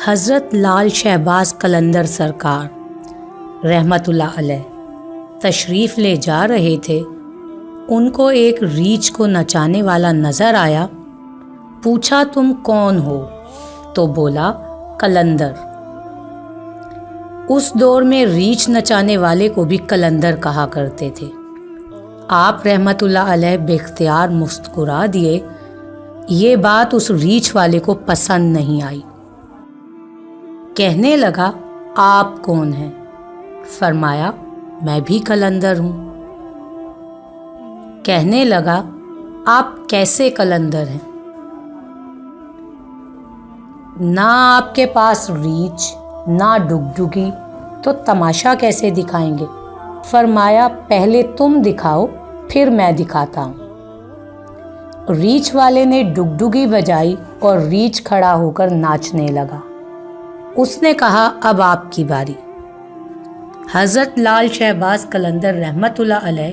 حضرت لال شہباز قلندر سرکار رحمت اللہ علیہ تشریف لے جا رہے تھے۔ ان کو ایک ریچھ کو نچانے والا نظر آیا۔ پوچھا تم کون ہو؟ تو بولا قلندر۔ اس دور میں ریچھ نچانے والے کو بھی قلندر کہا کرتے تھے۔ آپ رحمت اللہ علیہ بے اختیار مسکرا دیے۔ یہ بات اس ریچھ والے کو پسند نہیں آئی۔ کہنے لگا آپ کون ہیں؟ فرمایا میں بھی قلندر ہوں۔ کہنے لگا آپ کیسے قلندر ہیں؟ نہ آپ کے پاس ریچھ نہ ڈگڈگی تو تماشا کیسے دکھائیں گے؟ فرمایا پہلے تم دکھاؤ پھر میں دکھاتا ہوں۔ ریچھ والے نے ڈگڈگی بجائی اور ریچھ کھڑا ہو کر ناچنے لگا۔ اس نے کہا اب آپ کی باری۔ حضرت لال شہباز قلندر رحمت اللہ علیہ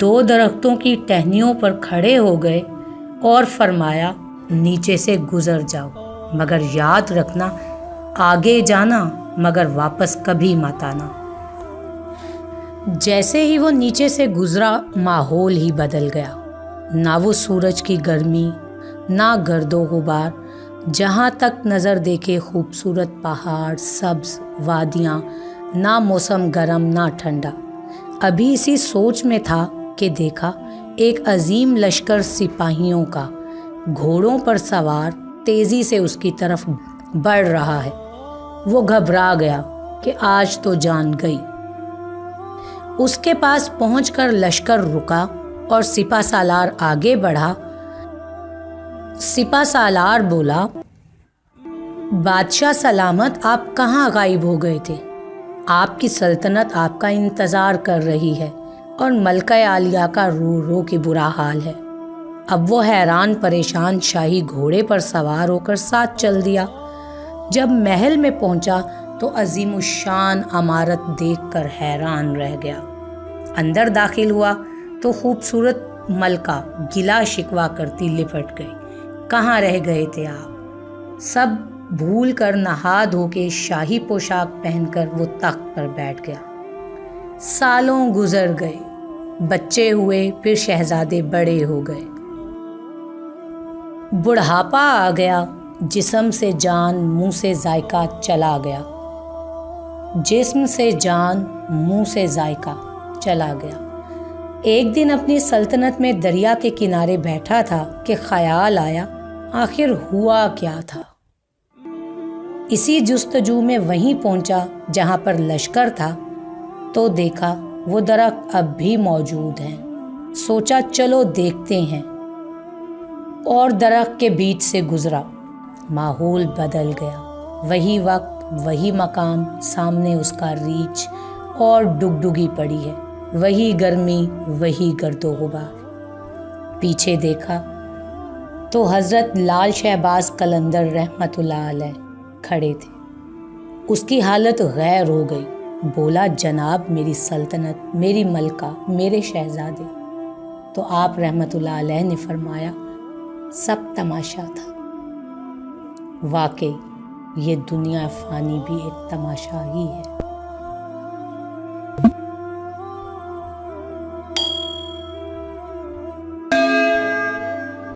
2 درختوں کی ٹہنیوں پر کھڑے ہو گئے اور فرمایا نیچے سے گزر جاؤ، مگر یاد رکھنا آگے جانا مگر واپس کبھی مت آنا۔ جیسے ہی وہ نیچے سے گزرا ماحول ہی بدل گیا۔ نہ وہ سورج کی گرمی نہ گرد و غبار، جہاں تک نظر دیکھے خوبصورت پہاڑ، سبز وادیاں، نہ موسم گرم نہ ٹھنڈا۔ ابھی اسی سوچ میں تھا کہ دیکھا ایک عظیم لشکر سپاہیوں کا گھوڑوں پر سوار تیزی سے اس کی طرف بڑھ رہا ہے۔ وہ گھبرا گیا کہ آج تو جان گئی۔ اس کے پاس پہنچ کر لشکر رکا اور سپہ سالار آگے بڑھا۔ سپہ سالار بولا بادشاہ سلامت، آپ کہاں غائب ہو گئے تھے؟ آپ کی سلطنت آپ کا انتظار کر رہی ہے اور ملکہ عالیہ کا رو رو کے برا حال ہے۔ اب وہ حیران پریشان شاہی گھوڑے پر سوار ہو کر ساتھ چل دیا۔ جب محل میں پہنچا تو عظیم الشان عمارت دیکھ کر حیران رہ گیا۔ اندر داخل ہوا تو خوبصورت ملکہ گلا شکوہ کرتی لپٹ گئی۔ کہاں رہ گئے تھے آپ؟ سب بھول کر نہا دھو کے شاہی پوشاک پہن کر وہ تخت پر بیٹھ گیا۔ سالوں گزر گئے، بچے ہوئے، پھر شہزادے بڑے ہو گئے، بڑھاپا آ گیا، جسم سے جان منہ سے ذائقہ چلا گیا۔ جسم سے جان منہ سے ذائقہ چلا گیا۔ ایک دن اپنی سلطنت میں دریا کے کنارے بیٹھا تھا کہ خیال آیا آخر ہوا کیا تھا۔ اسی جستجو میں وہیں پہنچا جہاں پر لشکر تھا تو دیکھا وہ درخت اب بھی موجود ہیں۔ سوچا چلو دیکھتے ہیں، اور درخت کے بیچ سے گزرا۔ ماحول بدل گیا۔ وہی وقت وہی مقام، سامنے اس کا ریچھ اور ڈگڈگی پڑی ہے، وہی گرمی وہی گرد و غبار۔ پیچھے دیکھا تو حضرت لال شہباز قلندر رحمت اللہ علیہ کھڑے تھے۔ اس کی حالت غیر ہو گئی۔ بولا جناب میری سلطنت، میری ملکہ، میرے شہزادے۔ تو آپ رحمت اللہ علیہ نے فرمایا سب تماشا تھا۔ واقعی یہ دنیا فانی بھی ایک تماشا ہی ہے۔